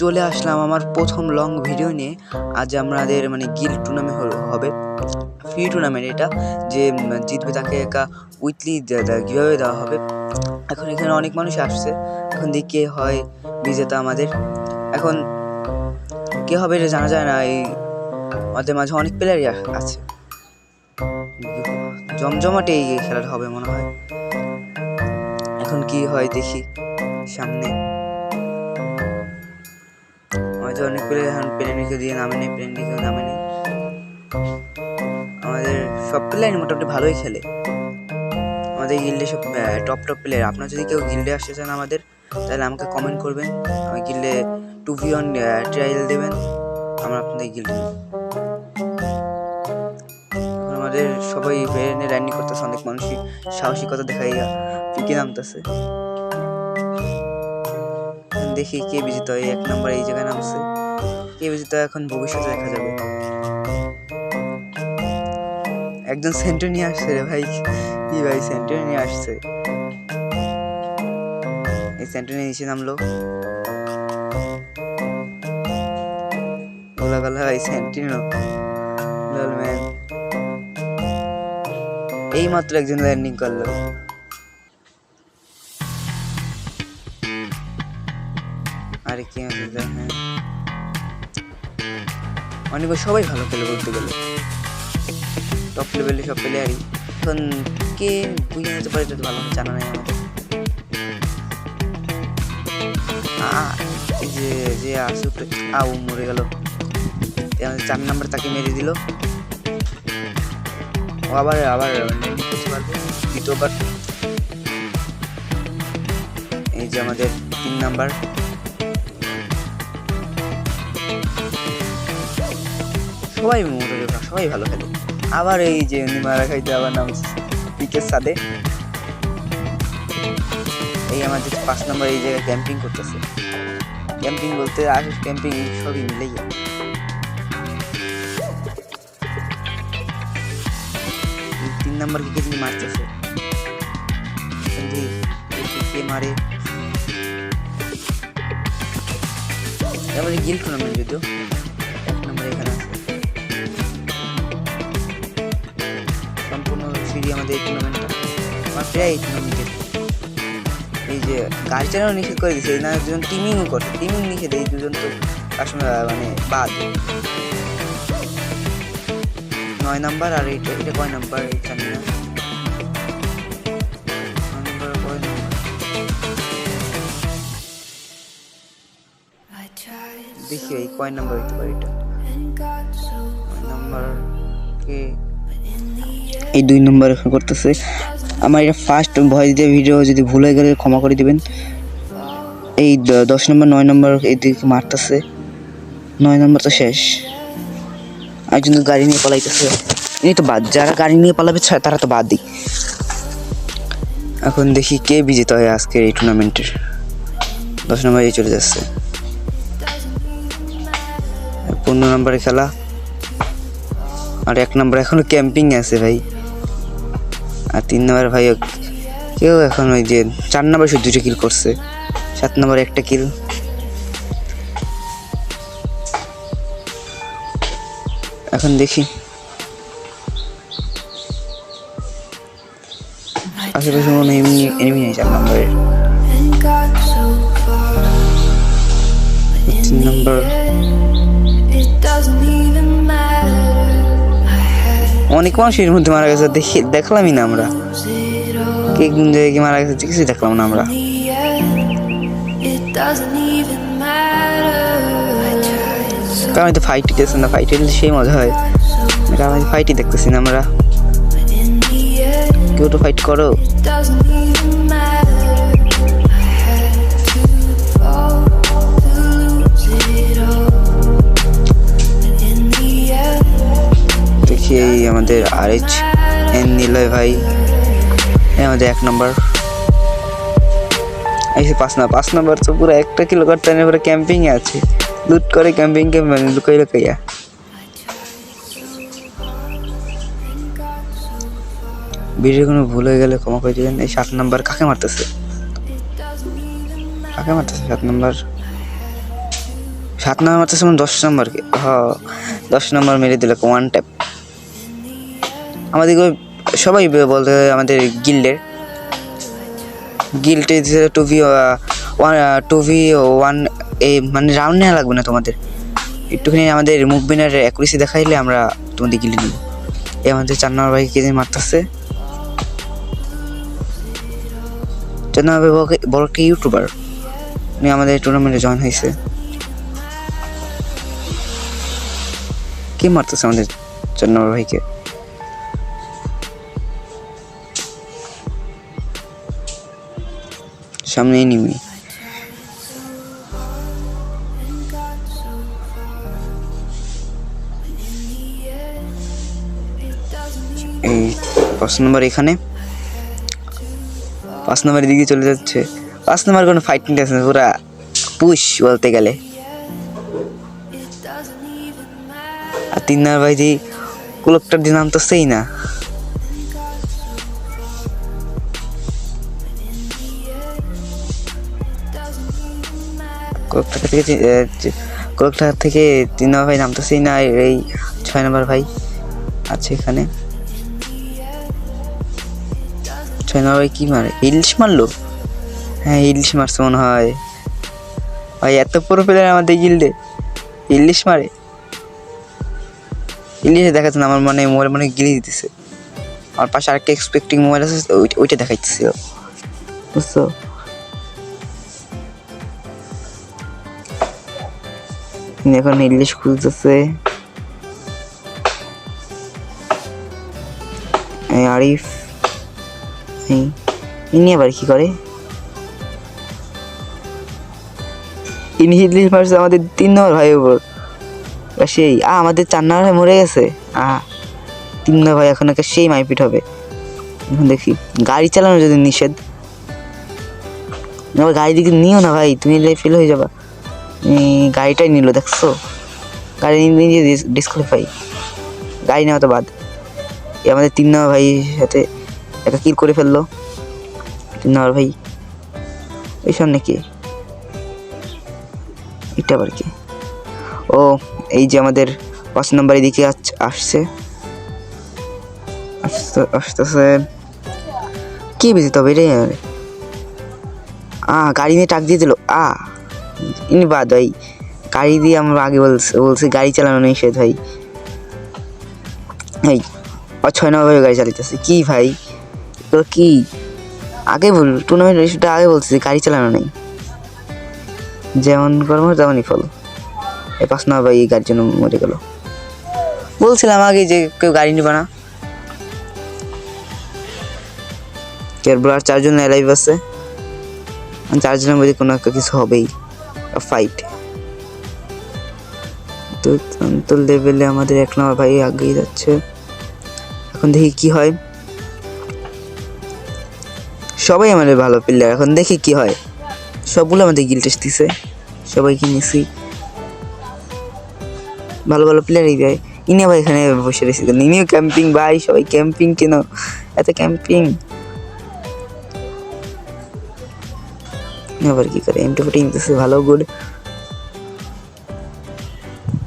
চলে আসলাম আমার প্রথম লং ভিডিও নিয়ে। আজ আমাদের মানে গিল্ড টুর্নামেন্ট হবে, ফ্রি টুর্নামেন্ট এটা, যে জিতবে তাকে একটা উইকলি গিভঅ্যাওয়ে দেওয়া হবে। এখন এখানে অনেক মানুষ আসছে, এখন দেখি কে হয় বিজেতা আমাদের। এখন কে হবে এটা জানা যায় না, এই আমাদের মাঝে অনেক প্লেয়ারই আছে, জমজমাটে এই খেলাটা হবে মনে হয়। এখন কি হয় দেখি সামনে। আমাদের অনেক প্লেয়ার এখন প্লেনিকে দিয়ে নামেনি, প্লেনিকে নামেনি। আমাদের সব প্লেয়ার মোটামুটি ভালোই খেলে, আমাদের গিল্ডে সব টপ প্লেয়ার। আপনারা যদি কেউ গিল্ডে আসতে চান আমাদের, তাহলে আমাকে কমেন্ট করবেন, আমার গিল্ডে 2v1 ট্রায়াল দেবেন, আমরা আপনাদের গিল্ডে নেব। এখন আমাদের সবাই ভেরিয়েন্টে ল্যান্ডিং করতেছে, অনেক মানুষই সাহসিকতা দেখাইয়া পিকে নামতেছে। দেখি কে বিজিত হয়। 1 নম্বর এই জায়গায় নামছে, কে বিজিত এখন ভবিষ্যতে দেখা যাবে। একজন সেন্টার নিয়ে আসছে রে ভাই, কি ভাই সেন্টার নিয়ে আসছে। এই সেন্টার নিয়ে নিচে নামলো, ওলা গলা ভাই সেন্টিনো লল ম্যান। এই মাত্র একজন ল্যান্ডিং করলো। আরে কি হ্যাঁ, অনেক সবাই ভালো খেলে বলতে গেলে, টপ লেভেলে সব প্লেয়ারই। এখন কে বুঝে নিতে পারে এটা ভালো জানা নাই আমাদের। এই যে যে আসে ও মরে গেল। 4 নম্বর তাকে মেরে দিল, ও আবার ল্যান্ডিং করতে পারবে দ্বিতীয়বার। এই যে আমাদের 3 নাম্বার, সবাই সবাই ভালো খেলে। আবার এই যে মারা খাইতে আবার নামছে পিকের সাথে। এই আমাদের 5 নম্বর এই জায়গায় ক্যাম্পিং করতেছে, ক্যাম্পিং বলতে আসে ক্যাম্পিং সবই মিলেই যায়। 3 নম্বর কে যিনি মারতেছে, কে মারে। আমাদের গিল্ড টুর্নামেন্ট যদিও 1 নম্বর এখানে আছে, সম্পূর্ণ সিঁড়ি আমাদের এই টুর্নামেন্টটা। আমার প্রায় এই টুর্নামেন্টের এই যে গাড়ি চালানো নিষেধ করে দিচ্ছে, এই না দুজন টিমিংও করে, টিমিং নিষেধ, এই দুজন তো আসলে মানে বাদ। 9 নাম্বার আর এটা কয় নাম্বার জানি না, 9 নাম্বার কয় নাম্বার দেখি এই কয় নাম্বার হইতে পারে। এটা 9 নাম্বার কে, এই 2 নাম্বার করতেছে। আমার এটা ফার্স্ট ভয়েস দিয়ে ভিডিও, যদি ভুল হয়ে গেলে ক্ষমা করে দিবেন। এই 10 নম্বর 9 নম্বর এইদিকে মারতেছে, 9 নম্বর তো শেষ। একজন তো গাড়ি নিয়ে পালাইতেছে, এই তো বাদ, যারা গাড়ি নিয়ে পালাবে তারা তো বাদ দিই। এখন দেখি কে বিজেতা হয় আজকের এই টুর্নামেন্টের। 10 নম্বরে চলে যাচ্ছে, 15 নম্বরে খেলা, আর 1 নম্বর এখনো ক্যাম্পিং আছে ভাই, আর 3 নম্বর ভাই কেউ এখন ওই যে 4 নম্বর শুধু 2টা কিল করছে, 7 নম্বর 1টা কিল। এখন দেখি আশেপাশে কোনো এনিমি নেই 4 নম্বরের। 3 নম্বর অনেক মানুষ এর মধ্যে মারা গেছে, দেখলামই না আমরা, কে কোন জায়গায় মারা গেছে কিছুই দেখলাম না আমরা। কারণ আমি তো ফাইটই দেখছি না, ফাইটে সেই মজা হয়, কারণ আমি ফাইটই দেখতেছি না আমরা। কেউ তো ফাইট করো। দেখি এই আমাদের RH-N নিলয় ভাই, আমাদের 1 নম্বর এই 5 নম্বর তো পুরো 1টা কিলো করতে না, পুরো ক্যাম্পিং এ আছে, লুট করে ক্যাম্পিং কে মানে লুকাইয়া। ভিডিও কোনো ভুল হয়ে গেলে ক্ষমা করে দিবেন। এই 7 নম্বর কাকে মারতেছে, 7 নম্বর 7 নম্বর মারতেছে 10 নম্বরকে, হ্যাঁ 10 নম্বর মেরে দিল ওয়ান ট্যাপ। আমাদের সবাই বলতে আমাদের গিল্ডে টু ভি ওয়ান, এই মানে রাউন্ড নেওয়া লাগবে না তোমাদের, একটুখানি আমাদের মুভমেন্টের অ্যাকুরেসি দেখাইলে আমরা তোমাদের গিল্ডে নিব। এই আমাদের 4 নম্বর ভাই কে মারতেছে, 4 নম্বর ভাই বড় একটা ইউটিউবার, উনি আমাদের টুর্নামেন্টে জয়েন হয়েছে। কে মারতেছে আমাদের 4 নম্বর ভাইকে? সামনে এনিমি, এই 5 নম্বর এখানে, 5 নম্বরের দিকে চলে যাচ্ছে। 5 নম্বর কোনো ফাইটিং আছে না, পুরা পুশ বলতে গেলে। আর 3 নম্বর ভাই যে ক্লকটার দিন নামতেছেই না, ক্লকটা থেকে 3 নম্বর ভাই নামতেছেই না। এই 6 নম্বর ভাই আছে এখানে। 6 নম্বর ভাই কি মারে? ইলিশ মারলো, হ্যাঁ ইলিশ মারছে মনে হয় ভাই। এত পুরো প্লেয়ার আমাদের গিল্ডে ইলিশ মারে। ইলিশে দেখাচ্ছে না, আমার মনে মোবাইল মনে গিলে দিতেছে। আমার পাশে আরেকটা এক্সপেক্টিং মোবাইল আছে, ওইটা দেখাইতেছিল, বুঝছো? এখন ইলিশ খুঁজতেছে। আরিফ ইনি আবার কি করে? ইনি ইলিশ মারছে আমাদের 3 নম্বর ভাই উপর। সেই আমাদের 4 নম্বর ভাই মরে গেছে। 3 নম্বর ভাই এখন একটা সেই মাইপিট হবে। এখন দেখি, গাড়ি চালানো যদি নিষেধ, গাড়ি দিকে নিও না ভাই, তুমি ফেল হয়ে যাবা। গাড়িটাই নিল, দেখছো? গাড়ি নিয়ে ডিসকোয়ালিফাই, গাড়ি নেওয়া তো বাদ। আমাদের 3 নম্বর ভাই সাথে একটা কিল করে ফেললো 3 নম্বর ভাই। ওই সামনে কে? এটা আবার কি? ও এই যে আমাদের 5 নম্বরের দিকে আসছে, আসতেছে। কি বুঝি তবে রে, গাড়ি নিয়ে টাক দিয়ে দিল। ইনি বাদ ভাই, গাড়ি দিয়ে আমরা আগে বলছি গাড়ি চালানো নিষেধ ভাই। এই 6 নম্বর গাড়ি চালাইতেছে কি ভাই? তো কি আগে বল, টুর্নামেন্ট রেসটা আগে বলছি গাড়ি চালানো নেই, যেমন কর্ম তেমনই ফল। এই 5 নম্বর ভাই এই গাড়ির জন্য মরে গেল। বলছিলাম আগে যে কেউ গাড়ি নিবা না। আর 4 জন লাইভ আছে, 4 জনের মধ্যে কোনো একটা কিছু হবেই, ফাইট। তো লেভেলে আমাদের 1 নম্বর ভাই আগেই যাচ্ছে। এখন দেখি কি হয়। সবাই আমাদের ভালো প্লেয়ার, এখন দেখি কি হয়। সবগুলো আমাদের গিল্ড টেস্ট দিছে, সবাইকে নিছি, ভালো ভালো প্লেয়ারই দেয়। ইনি আবার এখানে বসে রয়েছে, ইনিও ক্যাম্পিং ভাই। সবাই ক্যাম্পিং কেন, এত ক্যাম্পিং? আবার কি করে? M240 নিতেছে, ভালো গুড।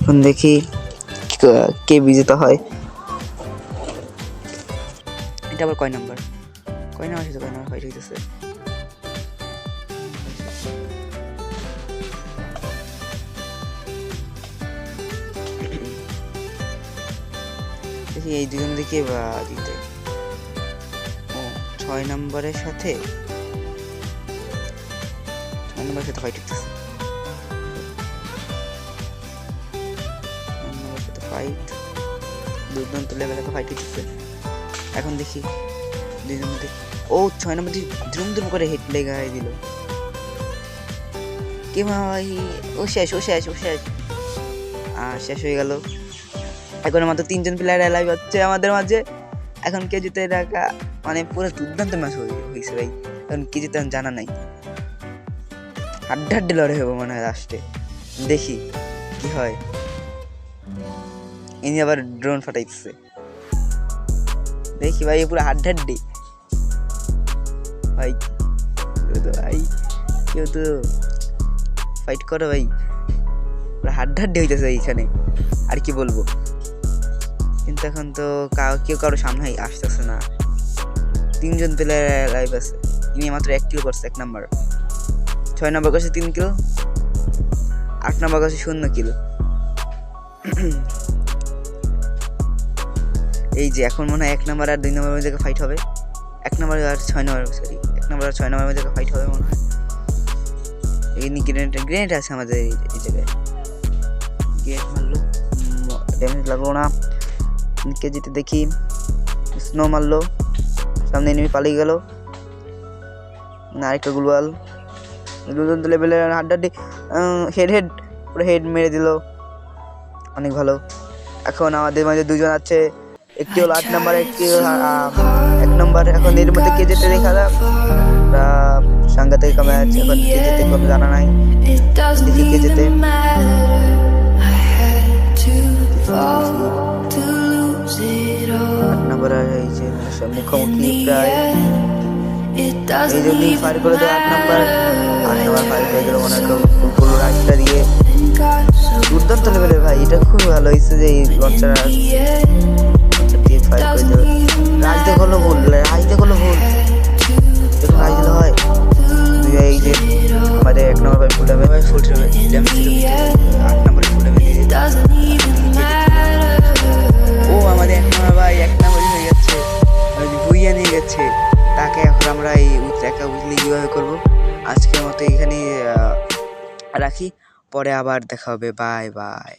এখন দেখি কে বিজেতা হয়। এটা আবার কয় নাম্বার? কয় নাম্বার সাথে কয় নাম্বার ফাইট হইতেছে? দেখি এই দুজন দেখি দিতে। 6 নম্বরের সাথে ফাইট হইতেছে, ফাইট দুর্দান্ত লেভেলে ফাইট হইতেছে। এখন দেখি দুইজন মধ্যে 6 নম্বর ধুম ধুম করে হিট লেগাই দিল। কে ভাই? ও শেষ শেষ হয়ে গেল। এখন মাত্র 3 জন প্লেয়ার লাইভ হচ্ছে আমাদের মাঝে। এখন কে জিতে রাখা, মানে পুরো দুর্দান্ত ম্যাচ হয়েছে ভাই। এখন কে জিতে জানা নাই, হাড্ডাহাড্ডি লড়াই হবো মনে হয় লাস্টে। দেখি কি হয়। ইনি আবার ড্রোন ফাটাইছে, দেখি ভাই পুরো হাড্ডাহাড্ডি ভাই। ভাই কেউ তো ফাইট করো ভাই, হাড্ডাহাড্ডি হইতেছে এইখানে, আর কি বলবো। কিন্তু এখন তো কেউ কারো সামনে আসতেছে না। 3 জন প্লেয়ার লাইভ আছে, ইনি মাত্র 1 কিল করছে, 1 নাম্বার। 6 নাম্বার করছে 3 কিল, 8 নাম্বার করছে 0 কিল। এই যে এখন মনে হয় 1 নাম্বার আর 2 নাম্বারের মধ্যে ফাইট হবে। 1 নাম্বার আর 6 নাম্বার, সরি 1 নাম্বার আর 6 নাম্বারের মধ্যে ফাইট হবে মনে হয়। এই গ্রেনেড আছে আমাদের এই জায়গায়। গ্রেনেড মারলো, ড্যামেজ লাগলো না। কে যেতে দেখি, স্নো মারলো, সামনে এনিমি পালিয়ে গেল। আরেকটা গ্লোয়াল, দুর্দান্ত লেভেলের হাড্ডাহাড্ডি, হেড পুরো হেড মেরে দিল, অনেক ভালো। এখন আমাদের মাঝে 2 জন আছে, একটি হলো 8 নাম্বার, একটি 1 নাম্বার। এখন এর মধ্যে কে যেতে দেখা যাক। সাংঘাতিক ম্যাচ, এখন কে যেতে কোনো জানা নাই, দেখি কে যেতে। 8 নাম্বার এই যে মুখোমুখি প্রায়, এই জন্যই ফায়ার করে দেয় 8 নাম্বার। 8 নাম্বার ফায়ার হয়ে গেল মনে হয় পুরো রাইটটা দিয়ে। দুর্দান্ত লেভেলের ভাই, এটা খুব ভালো হয়েছে যে এই লঞ্চার দিয়ে ফায়ার করে দেবে। রাজতে করলো ভুল, রাজতে করলো ভুল, দেখুন রাজ দিলে হয়। এই যে আমাদের 1 নম্বর ফুল ড্যামেজ, 8 নম্বরে ফুল ড্যামেজ দিয়ে ও আমাদের 1 নম্বর ভাই 1 নম্বরই হয়ে যাচ্ছে, ভুইয়া নিয়ে গেছে তাকে। এখন আমরা এই ট্র্যাকটা বুঝলি কীভাবে করবো। আজকের মতো এখানে রাখি, পরে আবার দেখা হবে, বাই বাই।